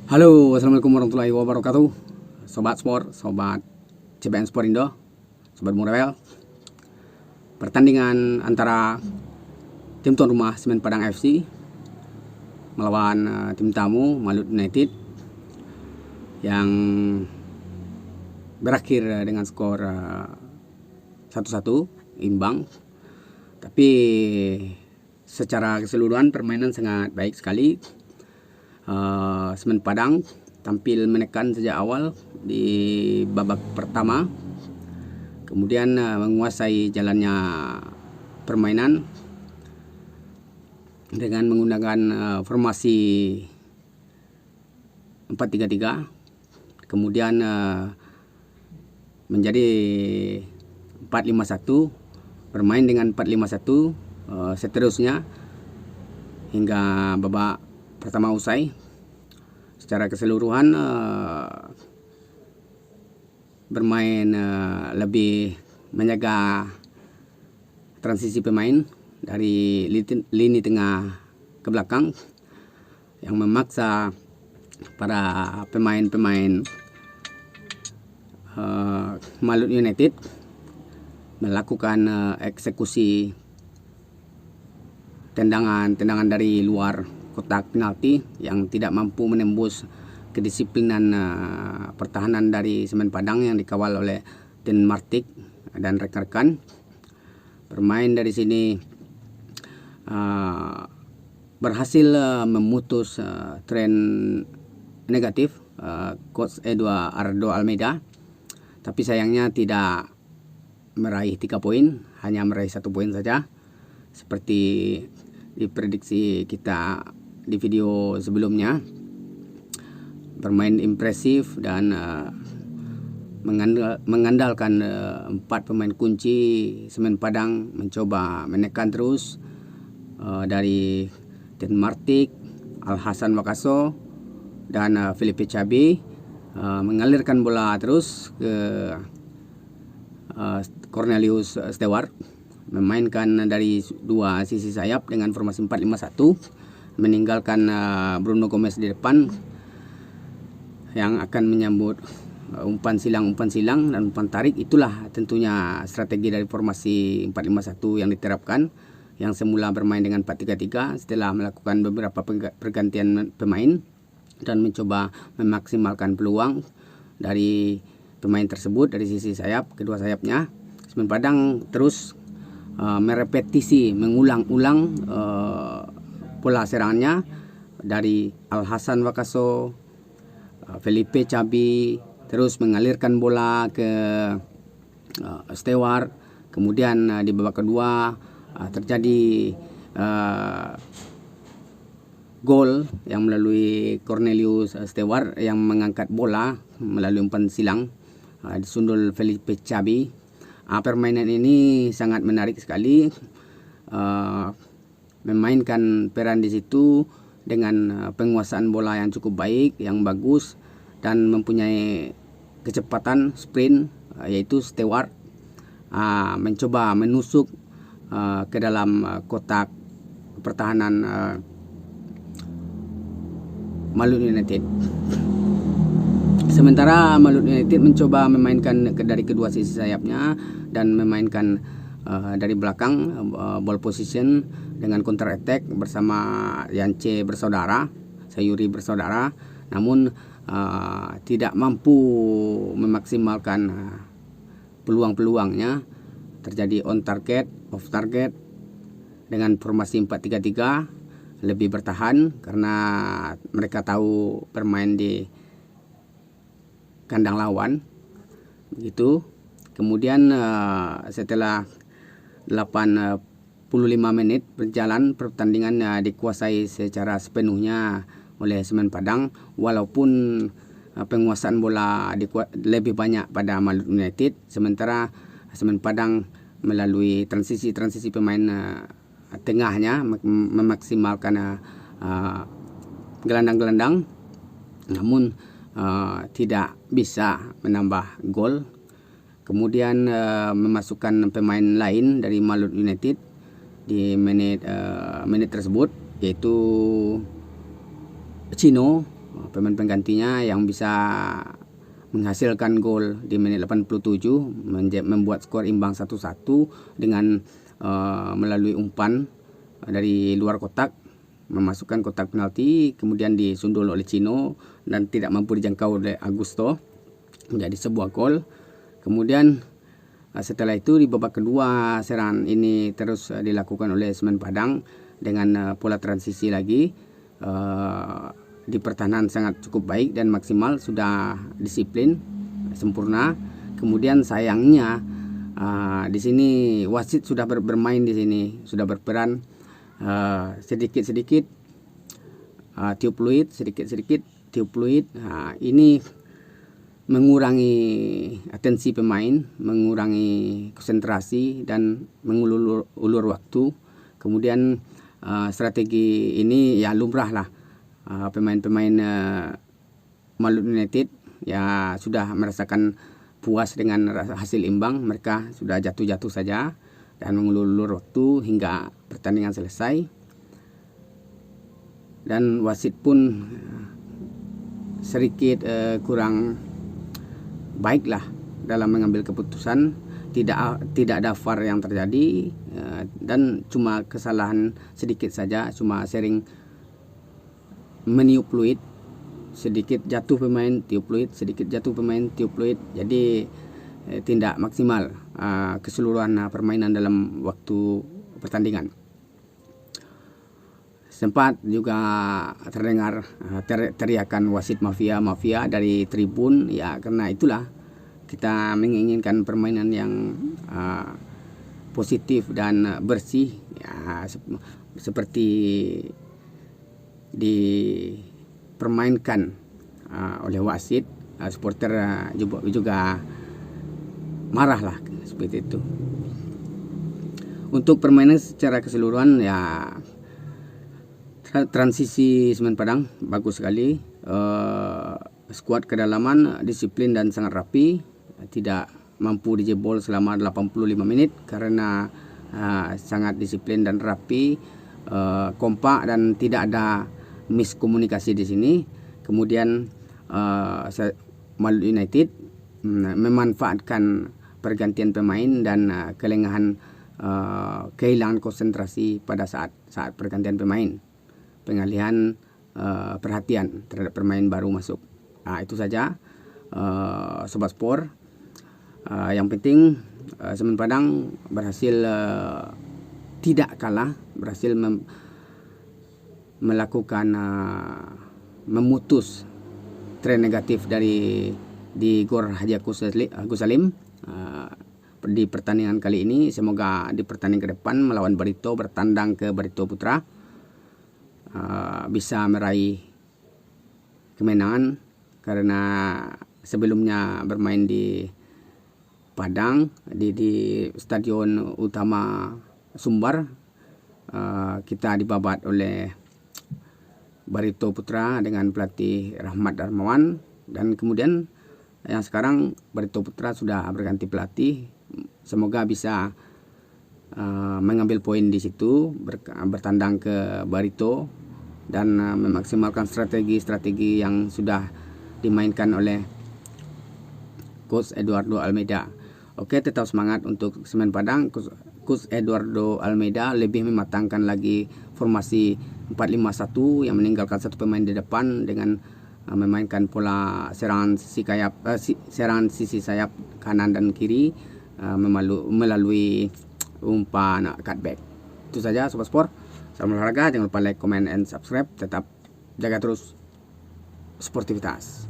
Halo, assalamualaikum warahmatullahi wabarakatuh. Sobat sport, sobat CBN Sport Indo, sobat Murabel. Pertandingan antara tim tuan rumah Semen Padang FC melawan tim tamu Malut United yang berakhir dengan skor 1-1 imbang. Tapi secara keseluruhan permainan sangat baik sekali. Semen Padang tampil menekan sejak awal di babak pertama, kemudian menguasai jalannya permainan dengan menggunakan formasi 4-3-3, kemudian menjadi 4-5-1, bermain dengan 4-5-1 seterusnya hingga babak pertama usai. Secara keseluruhan bermain lebih menjaga transisi pemain dari lini tengah ke belakang, yang memaksa para pemain-pemain Malut United melakukan eksekusi tendangan dari luar kotak penalti yang tidak mampu menembus kedisiplinan pertahanan dari Semen Padang yang dikawal oleh Den Martik dan rekan-rekan. Bermain dari sini berhasil memutus tren negatif coach Eduardo Almeida, tapi sayangnya tidak meraih 3 poin, hanya meraih 1 poin saja seperti diprediksi kita di video sebelumnya. Bermain impresif dan mengandalkan 4 pemain kunci Semen Padang mencoba menekan terus dari Den Martik, Al Hasan Wakaso dan Felipe Chabi, mengalirkan bola terus ke Cornelius Stewart, memainkan dari 2 sisi sayap dengan formasi 4-5-1, meninggalkan Bruno Gomez di depan yang akan menyambut umpan silang dan umpan tarik. Itulah tentunya strategi dari formasi 4-5-1 yang diterapkan, yang semula bermain dengan 4-3-3 setelah melakukan beberapa pergantian pemain dan mencoba memaksimalkan peluang dari pemain tersebut dari sisi sayap. Kedua sayapnya Semen Padang terus merepetisi, mengulang-ulang pola serangannya dari Al Hasan Wakaso, Felipe Chabi, terus mengalirkan bola ke Stewart. Kemudian di babak kedua terjadi gol yang melalui Cornelius Stewart yang mengangkat bola melalui umpan silang disundul Felipe Chabi. Permainan ini sangat menarik sekali, memainkan peran di situ dengan penguasaan bola yang cukup baik, yang bagus, dan mempunyai kecepatan sprint, yaitu Stewart mencoba menusuk ke dalam kotak pertahanan Malut United. Sementara Malut United mencoba memainkan dari kedua sisi sayapnya dan memainkan dari belakang ball position dengan counter attack bersama Yance bersaudara, Sayuri bersaudara, namun tidak mampu memaksimalkan peluang-peluangnya. Terjadi on target, off target. Dengan formasi 4-3-3 lebih bertahan karena mereka tahu bermain di kandang lawan begitu. Kemudian setelah 85 menit berjalan, pertandingan dikuasai secara sepenuhnya oleh Semen Padang, walaupun penguasaan bola lebih banyak pada Malut United, sementara Semen Padang melalui transisi pemain tengahnya memaksimalkan gelandang-gelandang, namun tidak bisa menambah gol. Kemudian memasukkan pemain lain dari Malut United di menit tersebut, yaitu Chino pemain penggantinya yang bisa menghasilkan gol di menit 87, membuat skor imbang 1-1 dengan melalui umpan dari luar kotak, memasukkan kotak penalti, kemudian disundul oleh Cino dan tidak mampu dijangkau oleh Augusto, menjadi sebuah gol. Kemudian setelah itu di babak kedua serangan ini terus dilakukan oleh Semen Padang dengan pola transisi lagi. Di pertahanan sangat cukup baik dan maksimal, sudah disiplin sempurna. Kemudian sayangnya di sini wasit sudah bermain di sini, sudah berperan sedikit-sedikit tiup fluid, sedikit-sedikit tiup fluid. Ini mengurangi atensi pemain, mengurangi konsentrasi dan mengulur waktu. Kemudian strategi ini ya lumrah lah. Pemain-pemain Malut United ya sudah merasakan puas dengan hasil imbang, mereka sudah jatuh-jatuh saja dan mengulur waktu hingga pertandingan selesai. Dan wasit pun sedikit kurang baiklah dalam mengambil keputusan. Tidak ada VAR yang terjadi dan cuma kesalahan sedikit saja, cuma sering meniup fluid, sedikit jatuh pemain tiup fluid, sedikit jatuh pemain tiup fluid. Jadi tidak maksimal keseluruhan permainan dalam waktu pertandingan. Sempat juga terdengar teriakan wasit mafia dari tribun. Ya karena itulah kita menginginkan permainan yang positif dan bersih, ya seperti dipermainkan oleh wasit. Supporter juga marah lah seperti itu. Untuk permainan secara keseluruhan ya transisi Semen Padang bagus sekali, skuad kedalaman, disiplin dan sangat rapi, tidak mampu dijebol selama 85 menit karena sangat disiplin dan rapi, kompak dan tidak ada miskomunikasi di sini. Kemudian Malut United memanfaatkan pergantian pemain dan kelengahan, kehilangan konsentrasi pada saat pergantian pemain, pengalihan perhatian terhadap pemain baru masuk. Itu saja Sobat Sport. Yang penting Semen Padang berhasil tidak kalah, berhasil melakukan memutus tren negatif di Gor Haji Agus Salim di pertandingan kali ini. Semoga di pertandingan ke depan melawan Barito, bertandang ke Barito Putra, bisa meraih kemenangan, karena sebelumnya bermain di Padang di Stadion Utama Sumbar, kita dibabat oleh Barito Putra dengan pelatih Rahmat Darmawan, dan kemudian yang sekarang Barito Putra sudah berganti pelatih. Semoga bisa mengambil poin di situ, bertandang ke Barito dan memaksimalkan strategi yang sudah dimainkan oleh Coach Eduardo Almeida. Oke, tetap semangat untuk Semen Padang. Coach Eduardo Almeida lebih mematangkan lagi formasi 4-5-1 yang meninggalkan satu pemain di depan dengan memainkan pola serangan sisi sayap kanan dan kiri melalui umpan cutback. Itu saja Sobat Sport. Salam olahraga, jangan lupa like, comment, and subscribe. Tetap jaga terus sportivitas.